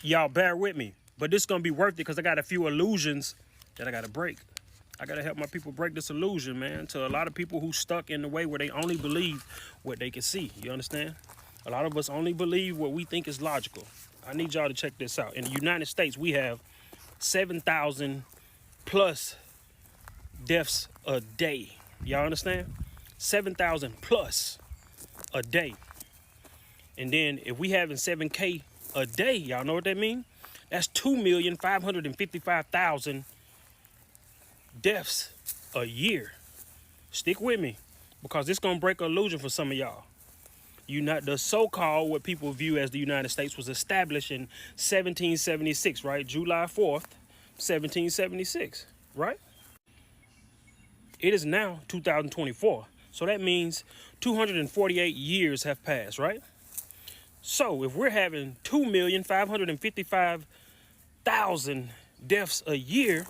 Y'all bear with me, but this is gonna be worth it because I got a few illusions that I gotta break. I gotta help my people break this illusion, man, to a lot of people who stuck in the way where they only believe what they can see. You understand? A lot of us only believe what we think is logical. I need y'all to check this out. In the United States, we have 7,000 plus deaths a day. Y'all understand? 7,000 plus a day. And then if we having 7K a day, y'all know what that means? That's 2,555,000 deaths a year. Stick with me, because this gonna break an illusion for some of y'all. The so-called what people view as the United States was established in 1776, right? July 4th, 1776, right? It is now 2024. So that means 248 years have passed, right? So if we're having 2,555,000 deaths a year,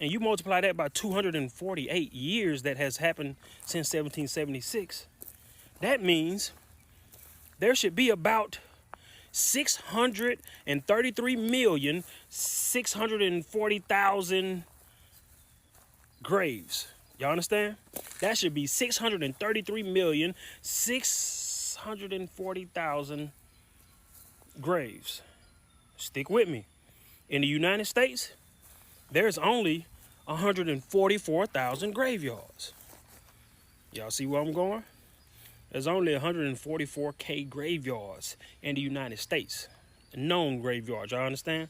and you multiply that by 248 years that has happened since 1776, that means there should be about 633,640,000 graves. Y'all understand? That should be 633,640,000 graves. Stick with me. In the United States, there's only 144,000 graveyards. Y'all see where I'm going? There's only 144K graveyards in the United States. Known graveyards, y'all understand?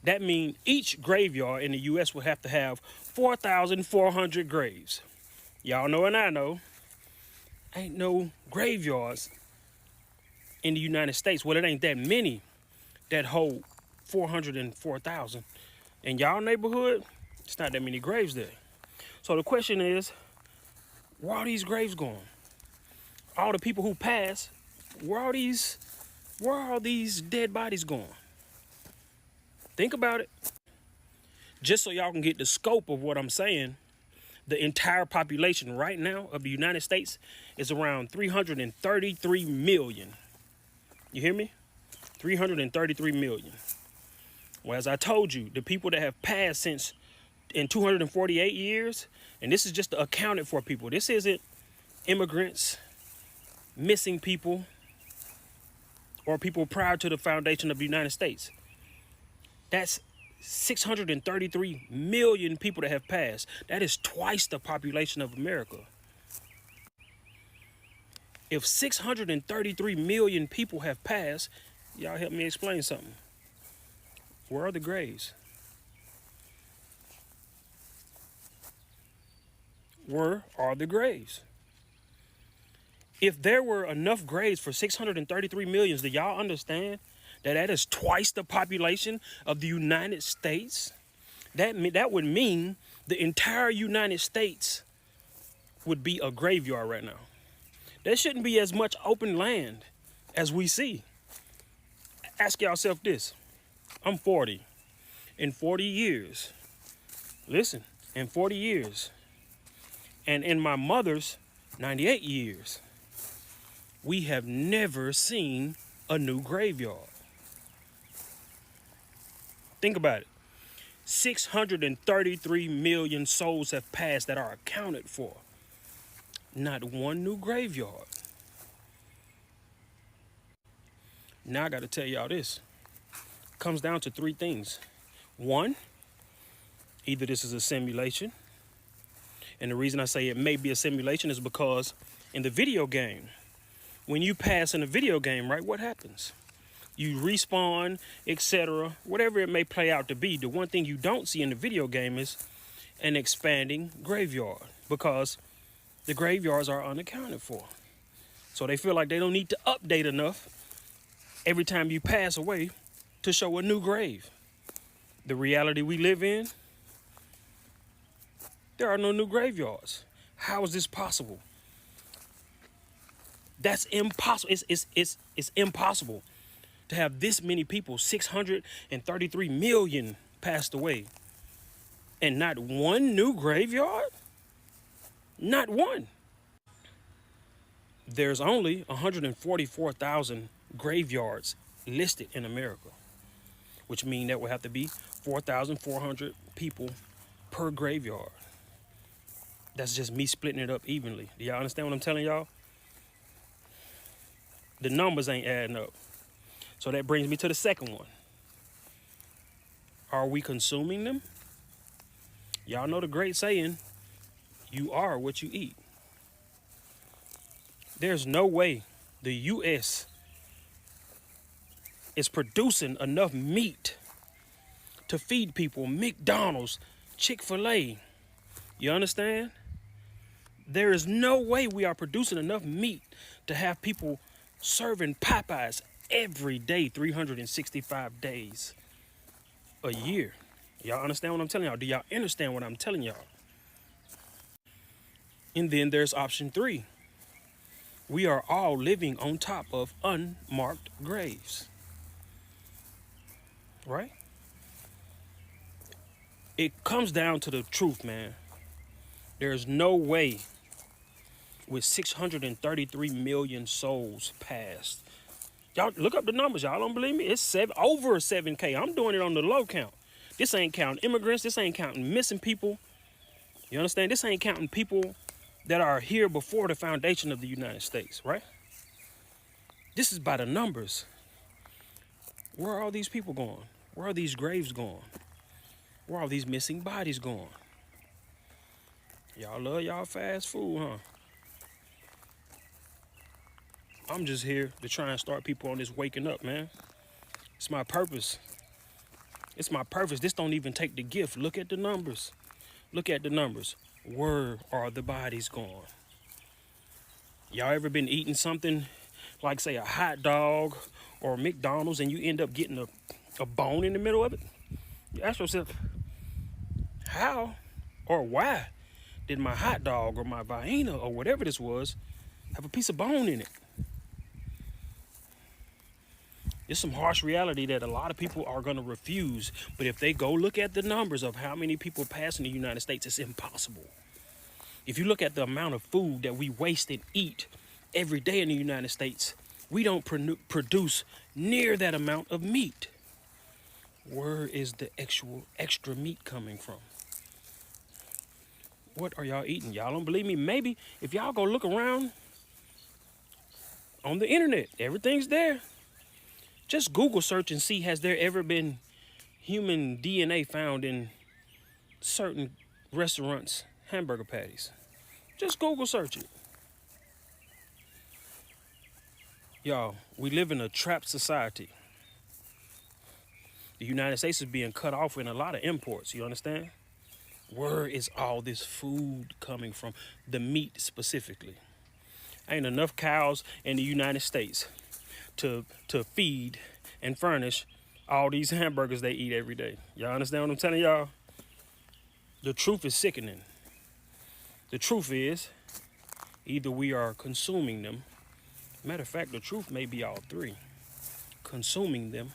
That means each graveyard in the U.S. will have to have 4,400 graves. Y'all know and I know, ain't no graveyards in the United States. Well, it ain't that many that hold 404,000. In y'all neighborhood, it's not that many graves there. So the question is, where are these graves going? All the people who passed, where are these dead bodies going? Think about it. Just so y'all can get the scope of what I'm saying, the entire population right now of the United States is around 333 million. You hear me? 333 million. Well, as I told you, the people that have passed since in 248 years, and this is just the accounted for people. This isn't immigrants, missing people, or people prior to the foundation of the United States. That's 633 million people that have passed. That is twice the population of America. If 633 million people have passed, y'all help me explain something. Where are the graves? Where are the graves? If there were enough graves for 633 million, do y'all understand that is twice the population of the United States? That would mean the entire United States would be a graveyard right now. There shouldn't be as much open land as we see. Ask yourself this. I'm 40. In 40 years, listen, in 40 years, and in my mother's 98 years, we have never seen a new graveyard. Think about it. 633 million souls have passed that are accounted for. Not one new graveyard. Now I got to tell y'all this. It comes down to three things. One, either this is a simulation. And the reason I say it may be a simulation is because in the video game, when you pass in a video game, right, what happens? You respawn, etc., whatever it may play out to be. The one thing you don't see in the video game is an expanding graveyard, because the graveyards are unaccounted for. So they feel like they don't need to update enough every time you pass away to show a new grave. The reality we live in, there are no new graveyards. How is this possible? That's impossible. It's impossible to have this many people, 633 million passed away, and not one new graveyard? Not one. There's only 144,000 graveyards listed in America, which means that will have to be 4,400 people per graveyard. That's just me splitting it up evenly. Do y'all understand what I'm telling y'all? The numbers ain't adding up. So that brings me to the second one. Are we consuming them? Y'all know the great saying, you are what you eat. There's no way the U.S. is producing enough meat to feed people. McDonald's, Chick-fil-A. You understand? There is no way we are producing enough meat to have people serving Popeyes every day, 365 days a year. Y'all understand what I'm telling y'all? Do y'all understand what I'm telling y'all? And then there's option 3. We are all living on top of unmarked graves. Right? It comes down to the truth, man. There's no way with 633 million souls passed. Y'all look up the numbers. Y'all don't believe me? It's over 7K. I'm doing it on the low count. This ain't counting immigrants. This ain't counting missing people. You understand? This ain't counting people that are here before the foundation of the United States, right? This is by the numbers. Where are all these people going? Where are these graves going? Where are all these missing bodies going? Y'all love y'all fast food, huh? I'm just here to try and start people on this waking up, man. It's my purpose. It's my purpose. This don't even take the gift. Look at the numbers. Look at the numbers. Where are the bodies going? Y'all ever been eating something like, say, a hot dog or McDonald's and you end up getting a bone in the middle of it? You ask yourself, how or why did my hot dog or my Vienna or whatever this was have a piece of bone in it? It's some harsh reality that a lot of people are going to refuse. But if they go look at the numbers of how many people pass in the United States, it's impossible. If you look at the amount of food that we waste and eat every day in the United States, we don't produce near that amount of meat. Where is the actual extra meat coming from? What are y'all eating? Y'all don't believe me? Maybe if y'all go look around on the internet, everything's there. Just Google search and see, has there ever been human DNA found in certain restaurants' hamburger patties? Just Google search it. Y'all, we live in a trapped society. The United States is being cut off in a lot of imports, you understand? Where is all this food coming from? The meat specifically. Ain't enough cows in the United States to feed and furnish all these hamburgers they eat every day. Y'all understand what I'm telling y'all? The truth is sickening. The truth is, either we are consuming them. Matter of fact, the truth may be all three. Consuming them,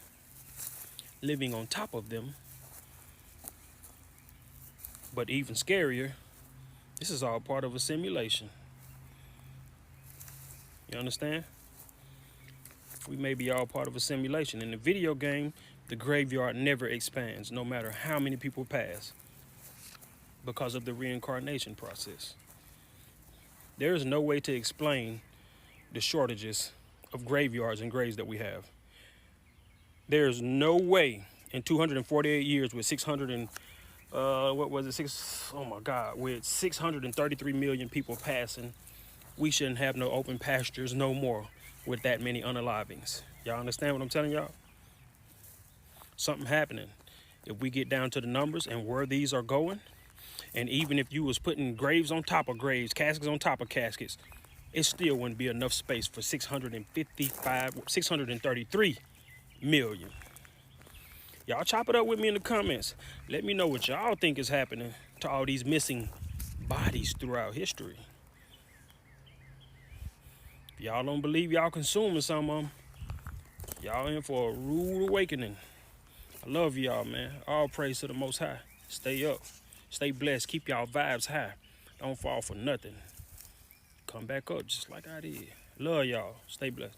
living on top of them, but even scarier, this is all part of a simulation. You understand? We may be all part of a simulation. In the video game, the graveyard never expands, no matter how many people pass, because of the reincarnation process. There is no way to explain the shortages of graveyards and graves that we have. There's no way in 248 years with 633 million people passing, we shouldn't have no open pastures no more with that many unalivings. Y'all understand what I'm telling y'all? Something happening. If we get down to the numbers and where these are going, and even if you was putting graves on top of graves, caskets on top of caskets, it still wouldn't be enough space for 633 million. Y'all chop it up with me in the comments. Let me know what y'all think is happening to all these missing bodies throughout history. If y'all don't believe y'all consuming some of them, y'all in for a rude awakening. I love y'all, man. All praise to the Most High. Stay up. Stay blessed. Keep y'all vibes high. Don't fall for nothing. Come back up just like I did. Love y'all. Stay blessed.